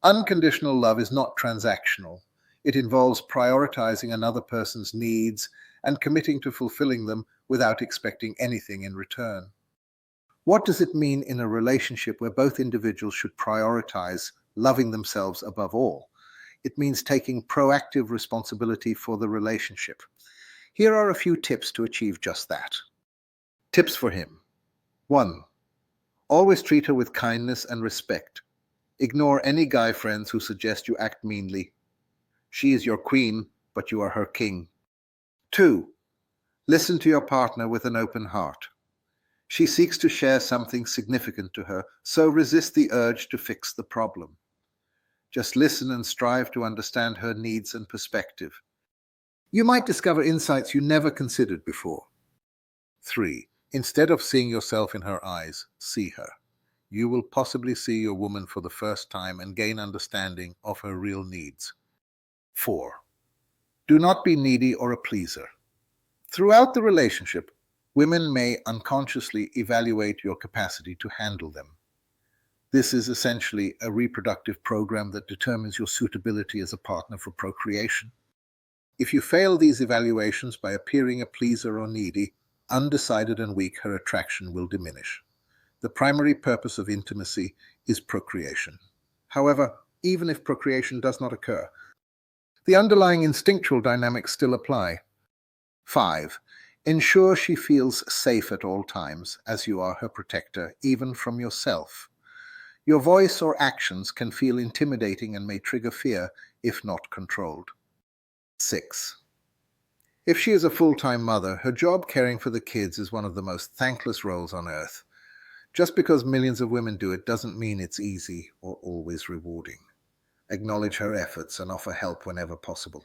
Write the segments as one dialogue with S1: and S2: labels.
S1: Unconditional love is not transactional. It involves prioritizing another person's needs and committing to fulfilling them without expecting anything in return. What does it mean in a relationship where both individuals should prioritize loving themselves above all? It means taking proactive responsibility for the relationship. Here are a few tips to achieve just that. Tips for him. 1. Always treat her with kindness and respect. Ignore any guy friends who suggest you act meanly. She is your queen, but you are her king. 2. Listen to your partner with an open heart. She seeks to share something significant to her, so resist the urge to fix the problem. Just listen and strive to understand her needs and perspective. You might discover insights you never considered before. 3. Instead of seeing yourself in her eyes, see her. You will possibly see your woman for the first time and gain understanding of her real needs. 4. Do not be needy or a pleaser. Throughout the relationship, women may unconsciously evaluate your capacity to handle them. This is essentially a reproductive program that determines your suitability as a partner for procreation. If you fail these evaluations by appearing a pleaser or needy, undecided and weak, her attraction will diminish. The primary purpose of intimacy is procreation. However, even if procreation does not occur, the underlying instinctual dynamics still apply. 5. Ensure she feels safe at all times, as you are her protector, even from yourself. Your voice or actions can feel intimidating and may trigger fear if not controlled. 6. If she is a full-time mother, her job caring for the kids is one of the most thankless roles on earth. Just because millions of women do it doesn't mean it's easy or always rewarding. Acknowledge her efforts and offer help whenever possible.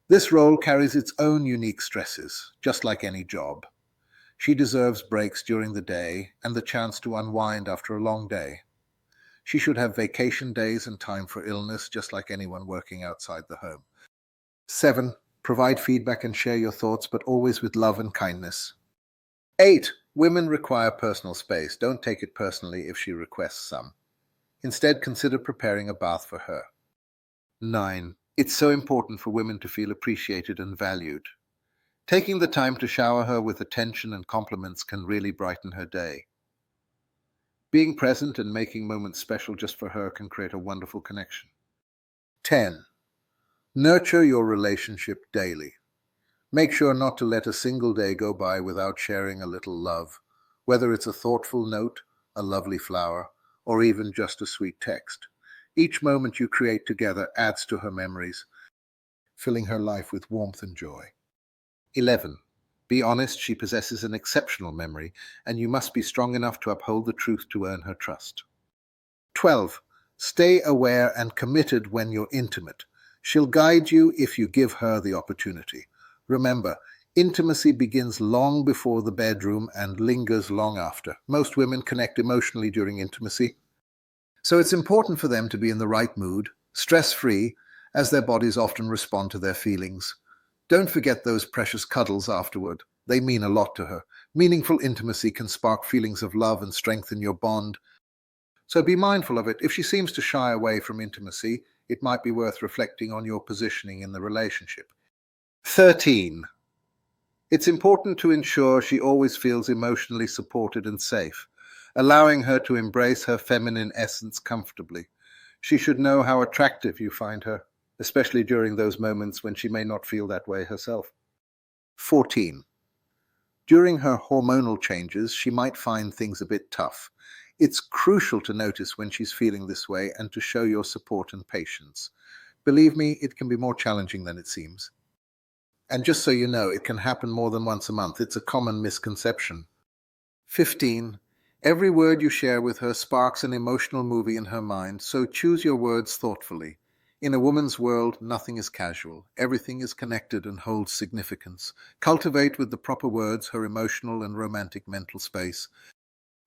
S1: This role carries its own unique stresses, just like any job. She deserves breaks during the day and the chance to unwind after a long day. She should have vacation days and time for illness, just like anyone working outside the home. 7. Provide feedback and share your thoughts, but always with love and kindness. 8. Women require personal space. Don't take it personally if she requests some. Instead, consider preparing a bath for her. 9. It's so important for women to feel appreciated and valued. Taking the time to shower her with attention and compliments can really brighten her day. Being present and making moments special just for her can create a wonderful connection. 10. Nurture your relationship daily. Make sure not to let a single day go by without sharing a little love, whether it's a thoughtful note, a lovely flower, or even just a sweet text. Each moment you create together adds to her memories, filling her life with warmth and joy. 11. Be honest, she possesses an exceptional memory, and you must be strong enough to uphold the truth to earn her trust. 12. Stay aware and committed when you're intimate. She'll guide you if you give her the opportunity. Remember, intimacy begins long before the bedroom and lingers long after. Most women connect emotionally during intimacy, so it's important for them to be in the right mood, stress-free, as their bodies often respond to their feelings. Don't forget those precious cuddles afterward. They mean a lot to her. Meaningful intimacy can spark feelings of love and strengthen your bond. So be mindful of it. If she seems to shy away from intimacy, it might be worth reflecting on your positioning in the relationship. 13. It's important to ensure she always feels emotionally supported and safe, allowing her to embrace her feminine essence comfortably. She should know how attractive you find her, especially during those moments when she may not feel that way herself. 14. During her hormonal changes, she might find things a bit tough. It's crucial to notice when she's feeling this way and to show your support and patience. Believe me, it can be more challenging than it seems. And just so you know, it can happen more than once a month. It's a common misconception. 15. Every word you share with her sparks an emotional movie in her mind, so choose your words thoughtfully. In a woman's world, nothing is casual. Everything is connected and holds significance. Cultivate with the proper words her emotional and romantic mental space.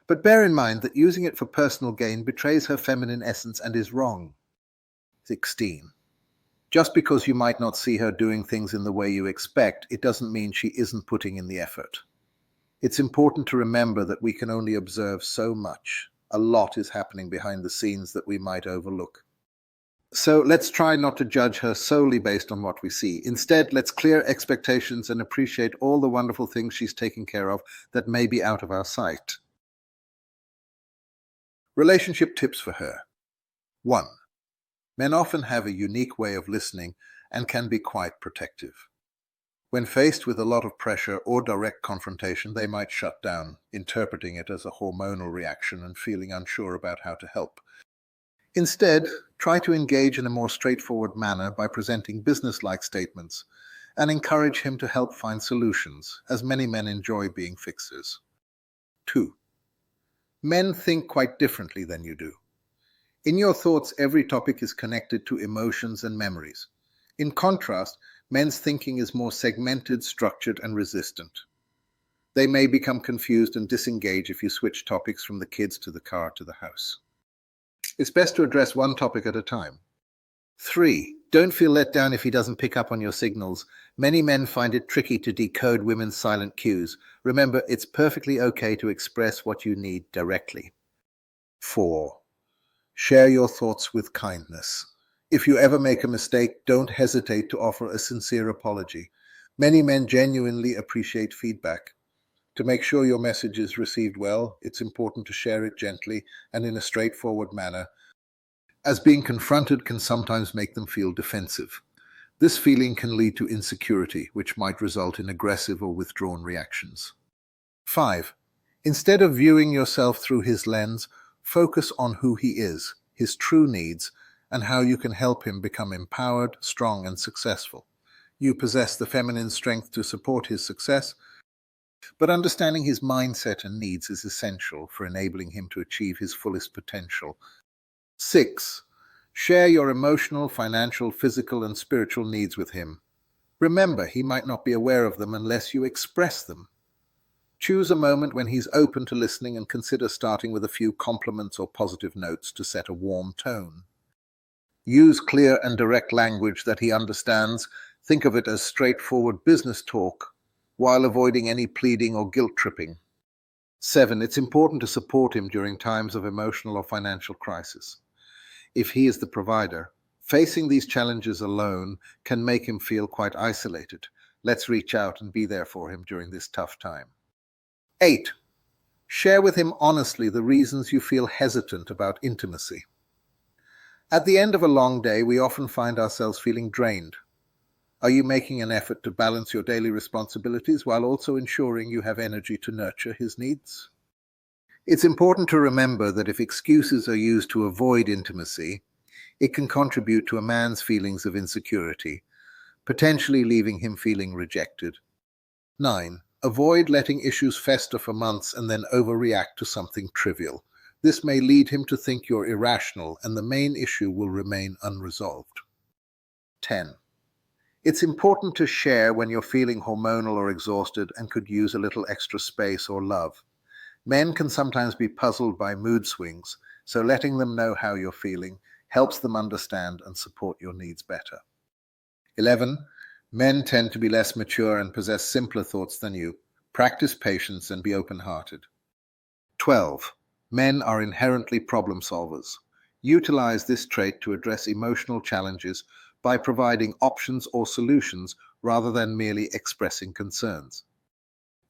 S1: But bear in mind that using it for personal gain betrays her feminine essence and is wrong. 16. Just because you might not see her doing things in the way you expect, it doesn't mean she isn't putting in the effort. It's important to remember that we can only observe so much. A lot is happening behind the scenes that we might overlook. So let's try not to judge her solely based on what we see. Instead, let's clear expectations and appreciate all the wonderful things she's taking care of that may be out of our sight. Relationship tips for her. 1. Men often have a unique way of listening and can be quite protective. When faced with a lot of pressure or direct confrontation, they might shut down, interpreting it as a hormonal reaction and feeling unsure about how to help. Instead, try to engage in a more straightforward manner by presenting business-like statements and encourage him to help find solutions, as many men enjoy being fixers. 2. Men think quite differently than you do. In your thoughts, every topic is connected to emotions and memories. In contrast, men's thinking is more segmented, structured, and resistant. They may become confused and disengage if you switch topics from the kids to the car to the house. It's best to address one topic at a time. 3. Don't feel let down if he doesn't pick up on your signals. Many men find it tricky to decode women's silent cues. Remember, it's perfectly okay to express what you need directly. 4. Share your thoughts with kindness. If you ever make a mistake, don't hesitate to offer a sincere apology. Many men genuinely appreciate feedback. To make sure your message is received well, it's important to share it gently and in a straightforward manner, as being confronted can sometimes make them feel defensive. This feeling can lead to insecurity, which might result in aggressive or withdrawn reactions. 5. Instead of viewing yourself through his lens, focus on who he is, his true needs, and how you can help him become empowered, strong, and successful. You possess the feminine strength to support his success, but understanding his mindset and needs is essential for enabling him to achieve his fullest potential. 6. Share your emotional, financial, physical, and spiritual needs with him. Remember, he might not be aware of them unless you express them. Choose a moment when he's open to listening and consider starting with a few compliments or positive notes to set a warm tone. Use clear and direct language that he understands. Think of it as straightforward business talk, while avoiding any pleading or guilt-tripping. 7. It's important to support him during times of emotional or financial crisis. If he is the provider, facing these challenges alone can make him feel quite isolated. Let's reach out and be there for him during this tough time. 8. Share with him honestly the reasons you feel hesitant about intimacy. At the end of a long day, we often find ourselves feeling drained. Are you making an effort to balance your daily responsibilities while also ensuring you have energy to nurture his needs? It's important to remember that if excuses are used to avoid intimacy, it can contribute to a man's feelings of insecurity, potentially leaving him feeling rejected. 9. Avoid letting issues fester for months and then overreact to something trivial. This may lead him to think you're irrational and the main issue will remain unresolved. 10. It's important to share when you're feeling hormonal or exhausted and could use a little extra space or love. Men can sometimes be puzzled by mood swings, so letting them know how you're feeling helps them understand and support your needs better. 11. Men tend to be less mature and possess simpler thoughts than you. Practice patience and be open-hearted. 12. Men are inherently problem solvers. Utilize this trait to address emotional challenges by providing options or solutions rather than merely expressing concerns.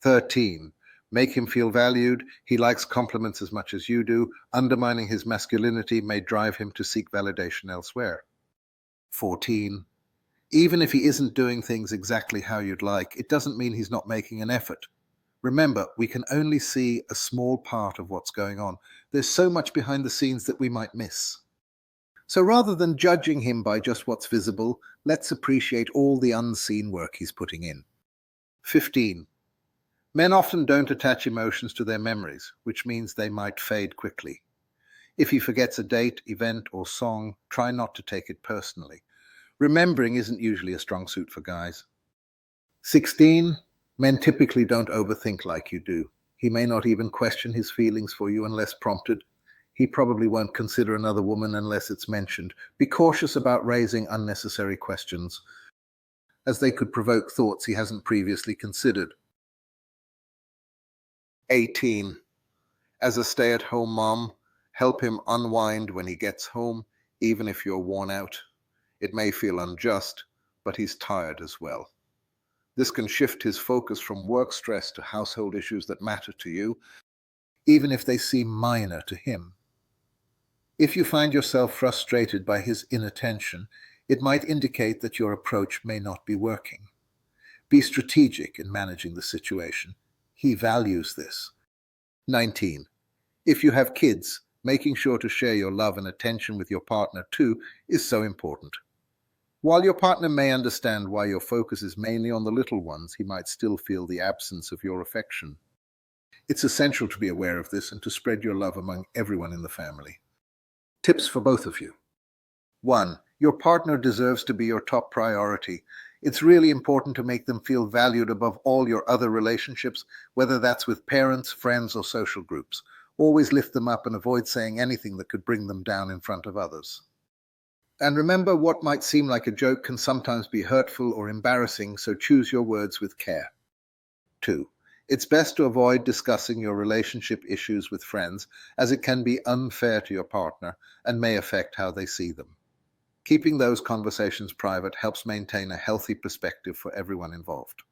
S1: 13. Make him feel valued. He likes compliments as much as you do. Undermining his masculinity may drive him to seek validation elsewhere. 14. Even if he isn't doing things exactly how you'd like, it doesn't mean he's not making an effort. Remember, we can only see a small part of what's going on. There's so much behind the scenes that we might miss. So rather than judging him by just what's visible, let's appreciate all the unseen work he's putting in. 15. Men often don't attach emotions to their memories, which means they might fade quickly. If he forgets a date, event, or song, try not to take it personally. Remembering isn't usually a strong suit for guys. 16. Men typically don't overthink like you do. He may not even question his feelings for you unless prompted. He probably won't consider another woman unless it's mentioned. Be cautious about raising unnecessary questions, as they could provoke thoughts he hasn't previously considered. 18. As a stay-at-home mom, help him unwind when he gets home. even if you're worn out. It may feel unjust, but he's tired as well. This can shift his focus from work stress to household issues that matter to you, even if they seem minor to him. If you find yourself frustrated by his inattention, it might indicate that your approach may not be working. Be strategic in managing the situation. He values this. 19. If you have kids, making sure to share your love and attention with your partner too is so important. While your partner may understand why your focus is mainly on the little ones, he might still feel the absence of your affection. It's essential to be aware of this and to spread your love among everyone in the family. Tips for both of you. 1. Your partner deserves to be your top priority. It's really important to make them feel valued above all your other relationships, whether that's with parents, friends, or social groups. Always lift them up and avoid saying anything that could bring them down in front of others. And remember, what might seem like a joke can sometimes be hurtful or embarrassing, so choose your words with care. 2. It's best to avoid discussing your relationship issues with friends, as it can be unfair to your partner and may affect how they see them. Keeping those conversations private helps maintain a healthy perspective for everyone involved.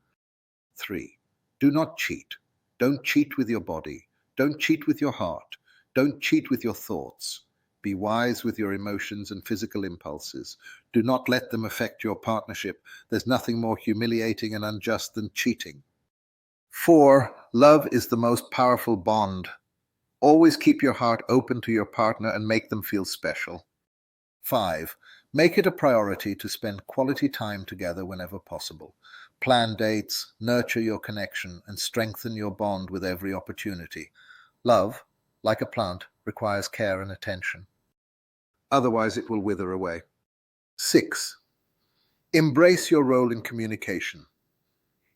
S1: 3. Do not cheat. Don't cheat with your body. Don't cheat with your heart. Don't cheat with your thoughts. Be wise with your emotions and physical impulses. Do not let them affect your partnership. There's nothing more humiliating and unjust than cheating. 4. Love is the most powerful bond. Always keep your heart open to your partner and make them feel special. 5. Make it a priority to spend quality time together whenever possible. Plan dates, nurture your connection, and strengthen your bond with every opportunity. Love, like a plant, requires care and attention. Otherwise, it will wither away. 6. Embrace your role in communication.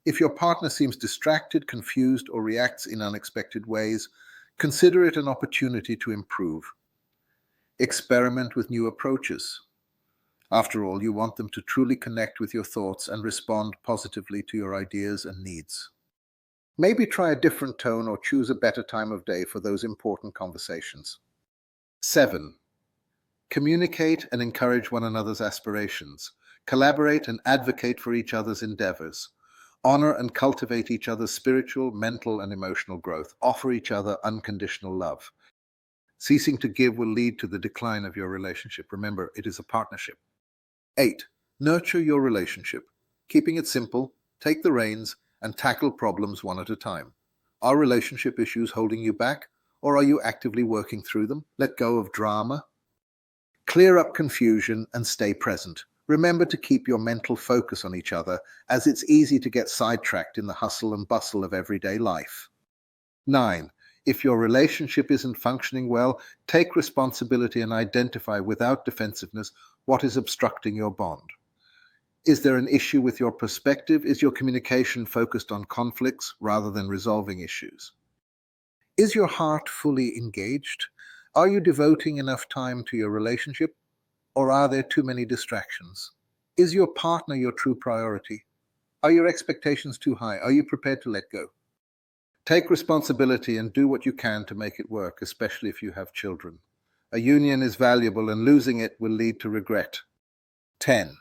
S1: If your partner seems distracted, confused, or reacts in unexpected ways, consider it an opportunity to improve. Experiment with new approaches. After all, you want them to truly connect with your thoughts and respond positively to your ideas and needs. Maybe try a different tone or choose a better time of day for those important conversations. 7. Communicate and encourage one another's aspirations. Collaborate and advocate for each other's endeavors. Honor and cultivate each other's spiritual, mental, and emotional growth. Offer each other unconditional love. Ceasing to give will lead to the decline of your relationship. Remember, it is a partnership. 8. Nurture your relationship. Keeping it simple, take the reins, and tackle problems one at a time. Are relationship issues holding you back, or are you actively working through them? Let go of drama. Clear up confusion and stay present. Remember to keep your mental focus on each other, as it's easy to get sidetracked in the hustle and bustle of everyday life. 9. If your relationship isn't functioning well, take responsibility and identify without defensiveness what is obstructing your bond. Is there an issue with your perspective? Is your communication focused on conflicts rather than resolving issues? Is your heart fully engaged? Are you devoting enough time to your relationship, or are there too many distractions? Is your partner your true priority? Are your expectations too high? Are you prepared to let go? Take responsibility and do what you can to make it work, especially if you have children. A union is valuable, and losing it will lead to regret. 10.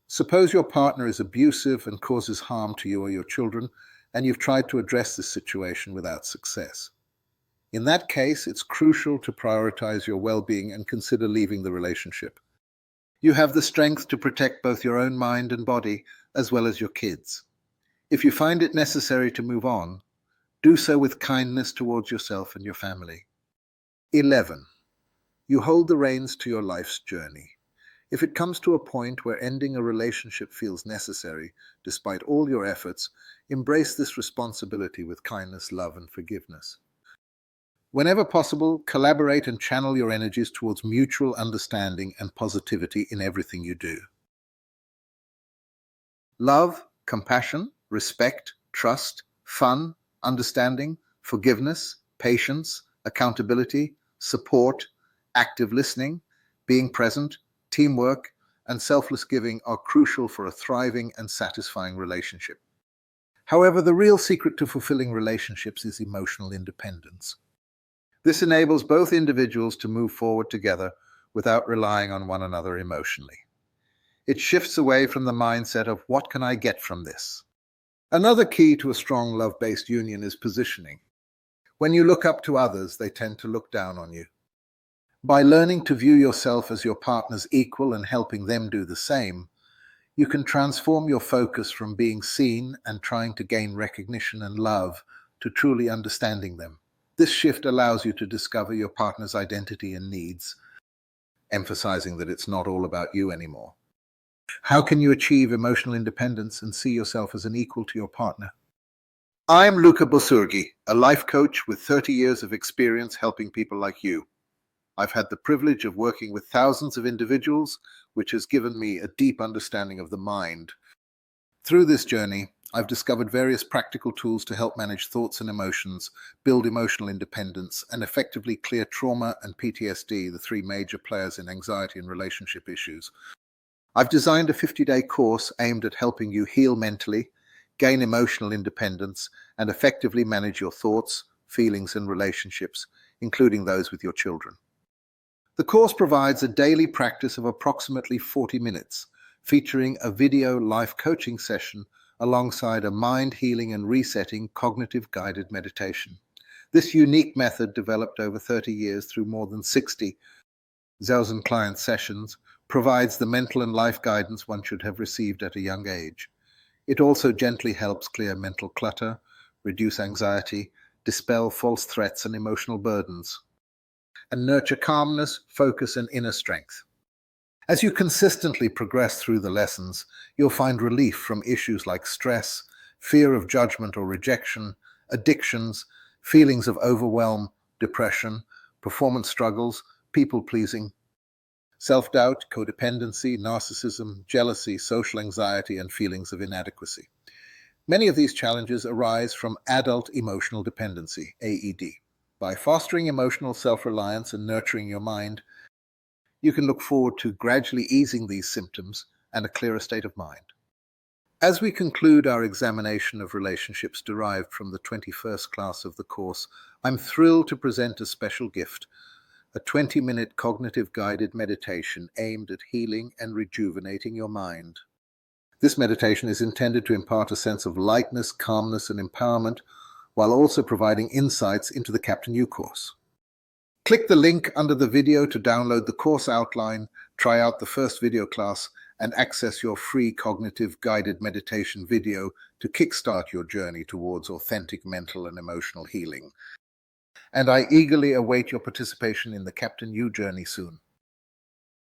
S1: Suppose your partner is abusive and causes harm to you or your children, and you've tried to address this situation without success. In that case, it's crucial to prioritize your well-being and consider leaving the relationship. You have the strength to protect both your own mind and body, as well as your kids. If you find it necessary to move on, do so with kindness towards yourself and your family. 11. You hold the reins to your life's journey. If it comes to a point where ending a relationship feels necessary, despite all your efforts, embrace this responsibility with kindness, love, and forgiveness. Whenever possible, collaborate and channel your energies towards mutual understanding and positivity in everything you do. Love, compassion, respect, trust, fun, understanding, forgiveness, patience, accountability, support, active listening, being present, teamwork, and selfless giving are crucial for a thriving and satisfying relationship. However, the real secret to fulfilling relationships is emotional independence. This enables both individuals to move forward together without relying on one another emotionally. It shifts away from the mindset of what can I get from this? Another key to a strong love-based union is positioning. When you look up to others, they tend to look down on you. By learning to view yourself as your partner's equal and helping them do the same, you can transform your focus from being seen and trying to gain recognition and love to truly understanding them. This shift allows you to discover your partner's identity and needs, emphasizing that it's not all about you anymore. How can you achieve emotional independence and see yourself as an equal to your partner? I'm Luca Bosurgi, a life coach with 30 years of experience helping people like you. I've had the privilege of working with thousands of individuals, which has given me a deep understanding of the mind. Through this journey, I've discovered various practical tools to help manage thoughts and emotions, build emotional independence, and effectively clear trauma and PTSD, the three major players in anxiety and relationship issues. I've designed a 50-day course aimed at helping you heal mentally, gain emotional independence, and effectively manage your thoughts, feelings, and relationships, including those with your children. The course provides a daily practice of approximately 40 minutes, featuring a video life coaching session alongside a mind healing and resetting cognitive guided meditation. This unique method, developed over 30 years through more than 60 Zazen client sessions, provides the mental and life guidance one should have received at a young age. It also gently helps clear mental clutter, reduce anxiety, dispel false threats and emotional burdens, and nurture calmness, focus, and inner strength. As you consistently progress through the lessons, you'll find relief from issues like stress, fear of judgment or rejection, addictions, feelings of overwhelm, depression, performance struggles, people-pleasing, self-doubt, codependency, narcissism, jealousy, social anxiety, and feelings of inadequacy. Many of these challenges arise from adult emotional dependency, AED. By fostering emotional self-reliance and nurturing your mind, you can look forward to gradually easing these symptoms and a clearer state of mind. As we conclude our examination of relationships derived from the 21st class of the course, I'm thrilled to present a special gift, a 20-minute cognitive guided meditation aimed at healing and rejuvenating your mind. This meditation is intended to impart a sense of lightness, calmness, and empowerment, while also providing insights into the Captain U course. Click the link under the video to download the course outline, try out the first video class, and access your free cognitive guided meditation video to kickstart your journey towards authentic mental and emotional healing. And I eagerly await your participation in the Captain U journey soon.